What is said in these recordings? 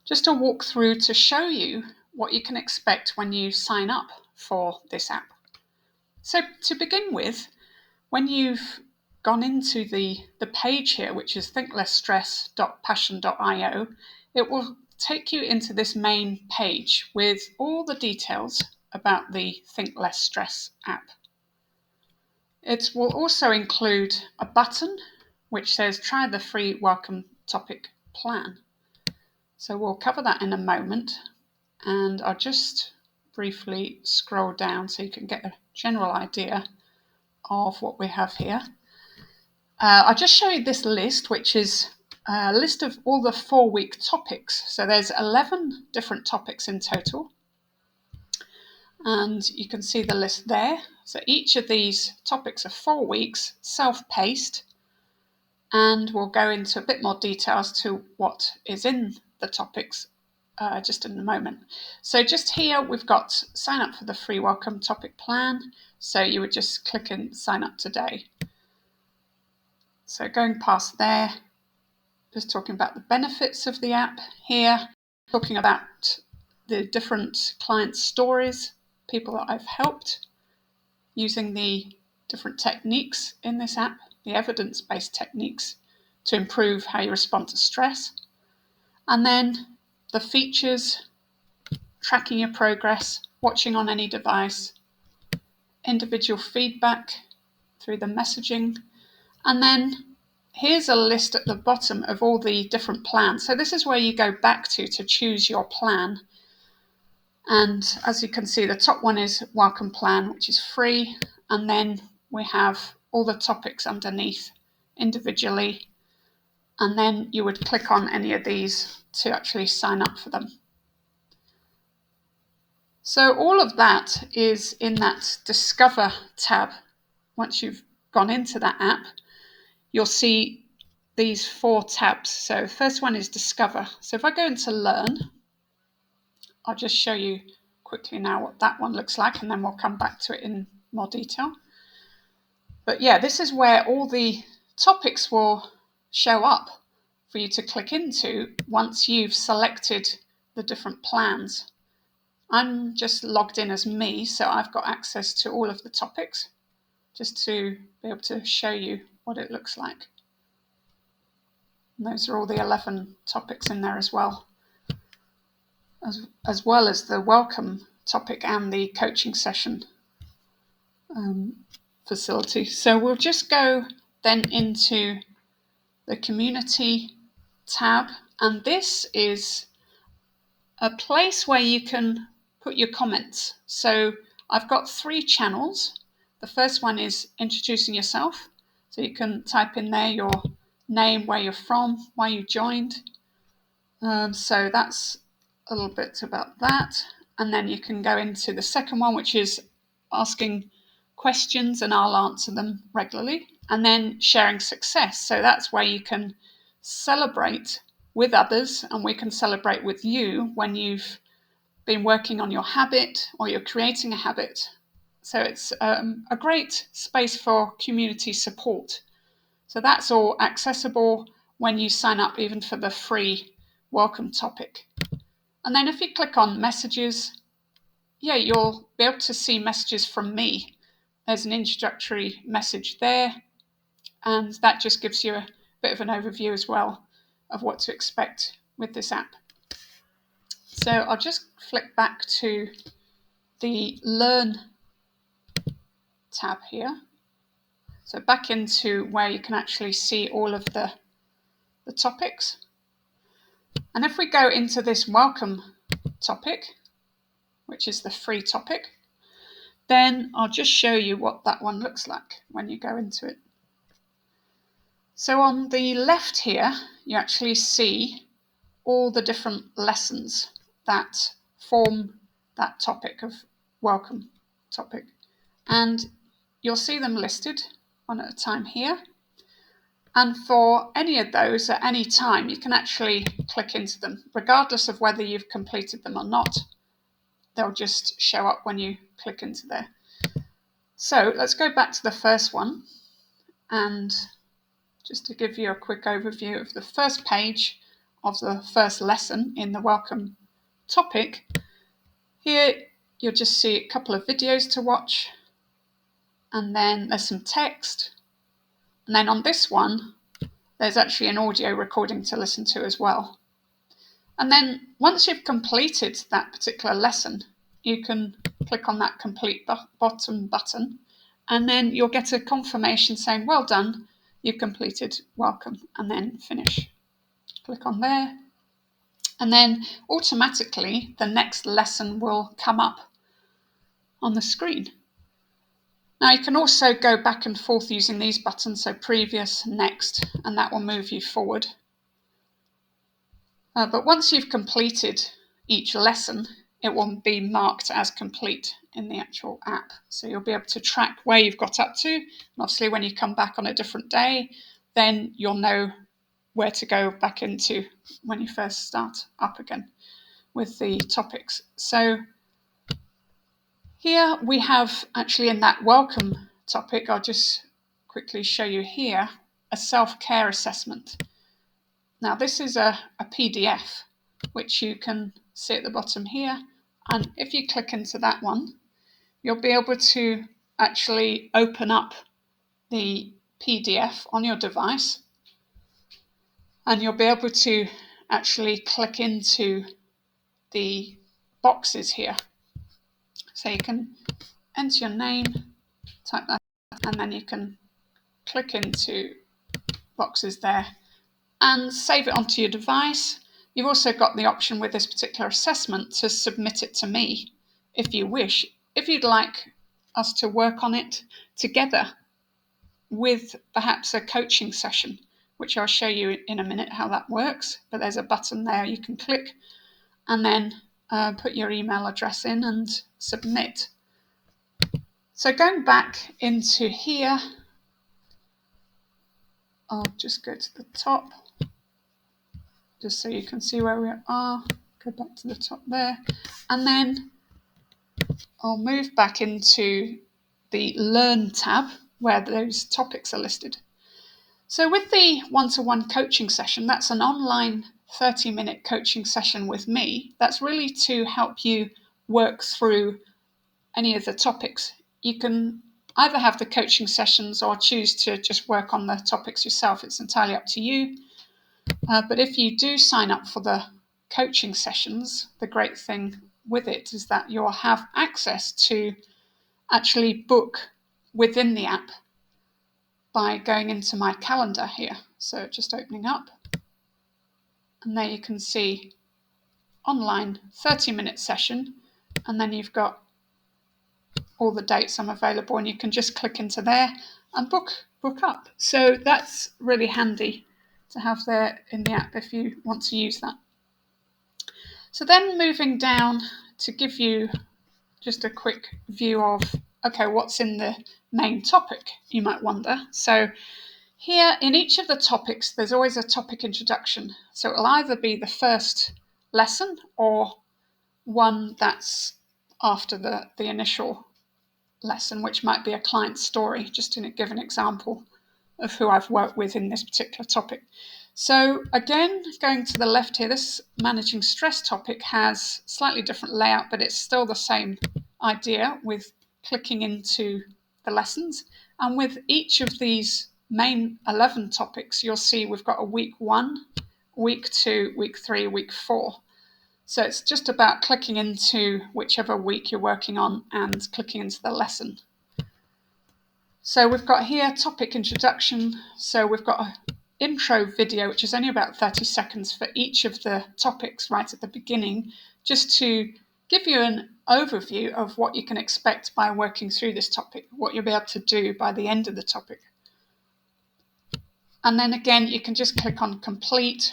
just a walkthrough to show you what you can expect when you sign up for this app. So to begin with, when you've gone into the page here, which is thinklessstress.passion.io, it will take you into this main page with all the details about the Think Less Stress app. It will also include a button which says try the free welcome topic plan. So we'll cover that in a moment, and I'll just briefly scroll down so you can get a general idea of what we have here. I'll just show you this list, which is a list of all the 4-week topics. So there's 11 different topics in total, and you can see the list there. So each of these topics are 4 weeks, self-paced, and we'll go into a bit more details to what is in the topics just in a moment. So just here we've got sign up for the free welcome topic plan. So you would just click and sign up today. So going past there, just talking about the benefits of the app here, talking about the different client stories, people that I've helped using the different techniques in this app, the evidence-based techniques to improve how you respond to stress. And then the features, tracking your progress, watching on any device, individual feedback through the messaging, and then here's a list at the bottom of all the different plans. So this is where you go back to choose your plan. And as you can see, the top one is welcome plan, which is free. And then we have all the topics underneath individually. And then you would click on any of these to actually sign up for them. So all of that is in that Discover tab. Once you've gone into that app, you'll see these 4 tabs. So the first one is Discover. So if I go into Learn, I'll just show you quickly now what that one looks like, and then we'll come back to it in more detail. But yeah, this is where all the topics will show up for you to click into once you've selected the different plans. I'm just logged in as me, so I've got access to all of the topics just to be able to show you what it looks like. And those are all the 11 topics in there as well as the welcome topic and the coaching session facility. So we'll just go then into the community tab, and this is a place where you can put your comments. So I've got 3 channels. The first one is introducing yourself. So you can type in there your name, where you're from, why you joined. So that's a little bit about that. And then you can go into the second one, which is asking questions, and I'll answer them regularly. And then sharing success. So that's where you can celebrate with others, and we can celebrate with you when you've been working on your habit or you're creating a habit. So it's a great space for community support. So that's all accessible when you sign up, even for the free welcome topic. And then if you click on messages, you'll be able to see messages from me. There's an introductory message there, and that just gives you a bit of an overview as well of what to expect with this app. So I'll just flick back to the Learn tab here. So back into where you can actually see all of the topics. And if we go into this welcome topic, which is the free topic, then I'll just show you what that one looks like when you go into it. So on the left here, you actually see all the different lessons that form that topic of welcome topic. And you'll see them listed one at a time here. And for any of those at any time, you can actually click into them, regardless of whether you've completed them or not. They'll just show up when you click into there. So let's go back to the first one. And just to give you a quick overview of the first page, of the first lesson in the welcome topic, here you'll just see a couple of videos to watch, and then there's some text, and then on this one there's actually an audio recording to listen to as well. And then once you've completed that particular lesson, you can click on that complete bottom button, and then you'll get a confirmation saying, well done, you've completed welcome, and then finish. Click on there, and then automatically the next lesson will come up on the screen. Now you can also go back and forth using these buttons, so previous, next, and that will move you forward. But once you've completed each lesson, it will be marked as complete in the actual app. So you'll be able to track where you've got up to. And obviously when you come back on a different day, then you'll know where to go back into when you first start up again with the topics. So here we have actually in that welcome topic, I'll just quickly show you here, a self-care assessment. Now this is a PDF, which you can see at the bottom here. And if you click into that one, you'll be able to actually open up the PDF on your device. And you'll be able to actually click into the boxes here. So you can enter your name, type that, and then you can click into boxes there and save it onto your device. You've also got the option with this particular assessment to submit it to me if you wish, if you'd like us to work on it together with perhaps a coaching session, which I'll show you in a minute how that works. But there's a button there you can click and then put your email address in and submit. So going back into here, I'll just go to the top, just so you can see where we are. Go back to the top there, and then I'll move back into the Learn tab where those topics are listed. So with the one-to-one coaching session, that's an online 30-minute coaching session with me. That's really to help you work through any of the topics. You can either have the coaching sessions or choose to just work on the topics yourself. It's entirely up to you. But if you do sign up for the coaching sessions, the great thing with it is that you'll have access to actually book within the app by going into my calendar here. So just opening up, and there you can see online 30-minute session, and then you've got all the dates I'm available, and you can just click into there and book up. So that's really handy to have there in the app if you want to use that. So then moving down to give you just a quick view of, okay, what's in the main topic, you might wonder. So here in each of the topics, there's always a topic introduction. So it'll either be the first lesson or one that's after the initial lesson, which might be a client story, just to give an example of who I've worked with in this particular topic. So again, going to the left here, this managing stress topic has slightly different layout, but it's still the same idea with clicking into the lessons. And with each of these main 11 topics, you'll see we've got a week 1, week 2, week 3, week 4. So it's just about clicking into whichever week you're working on and clicking into the lesson. So we've got here topic introduction. So we've got an intro video, which is only about 30 seconds for each of the topics right at the beginning, just to give you an overview of what you can expect by working through this topic, what you'll be able to do by the end of the topic. And then again, you can just click on complete,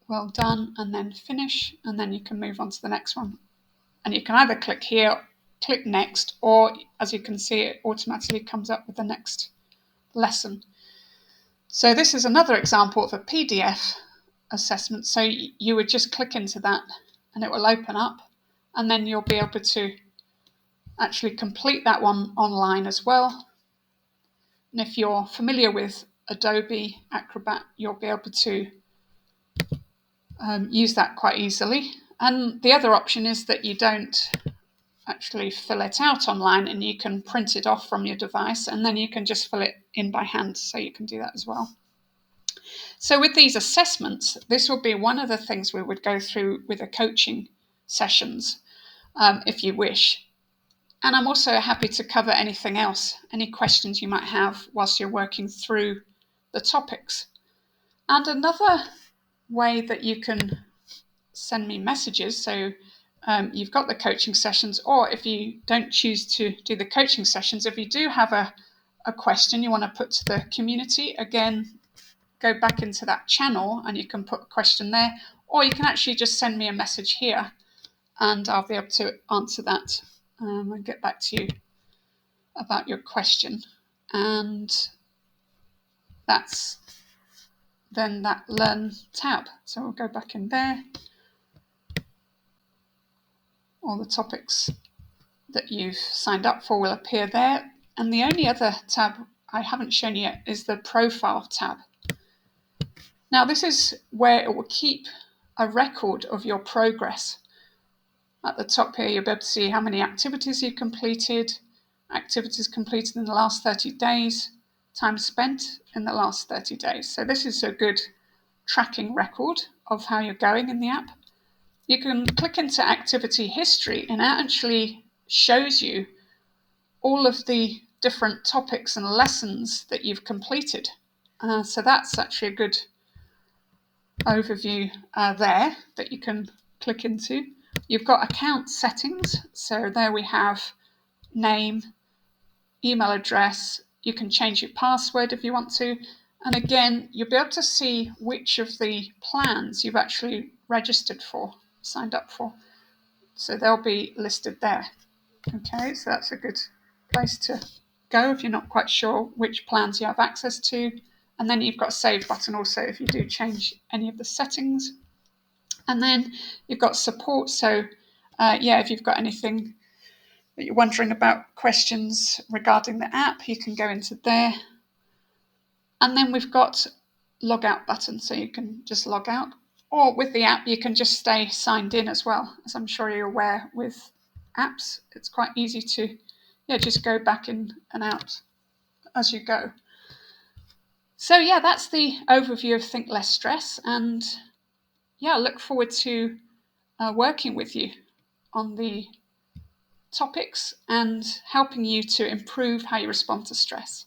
well done, and then finish, and then you can move on to the next one. And you can either click here, click next, or as you can see, it automatically comes up with the next lesson. So this is another example of a PDF assessment. So you would just click into that and it will open up, and then you'll be able to actually complete that one online as well. And if you're familiar with Adobe Acrobat, you'll be able to use that quite easily. And the other option is that you don't actually fill it out online and you can print it off from your device and then you can just fill it in by hand. So you can do that as well. So with these assessments, this will be one of the things we would go through with the coaching sessions, if you wish. And I'm also happy to cover anything else, any questions you might have whilst you're working through the topics. And another way that you can send me messages, so you've got the coaching sessions, or if you don't choose to do the coaching sessions, if you do have a question you want to put to the community, again, go back into that channel and you can put a question there, or you can actually just send me a message here and I'll be able to answer that and get back to you about your question. And that's then that Learn tab. So we'll go back in there. All the topics that you've signed up for will appear there. And the only other tab I haven't shown you yet is the Profile tab. Now this is where it will keep a record of your progress. At the top here, you'll be able to see how many activities you've completed, activities completed in the last 30 days, time spent in the last 30 days. So this is a good tracking record of how you're going in the app. You can click into activity history and it actually shows you all of the different topics and lessons that you've completed. So that's actually a good overview there that you can click into. You've got account settings. So there we have name, email address. You can change your password if you want to. And again, you'll be able to see which of the plans you've actually registered for, signed up for. So they'll be listed there. Okay, so that's a good place to go if you're not quite sure which plans you have access to. And then you've got a save button also if you do change any of the settings. And then you've got support. So if you've got anything that you're wondering about, questions regarding the app, you can go into there. And then we've got log out button, so you can just log out. Or with the app, you can just stay signed in as well. As I'm sure you're aware with apps, it's quite easy to just go back in and out as you go. So that's the overview of Think Less Stress. And I look forward to working with you on the topics and helping you to improve how you respond to stress.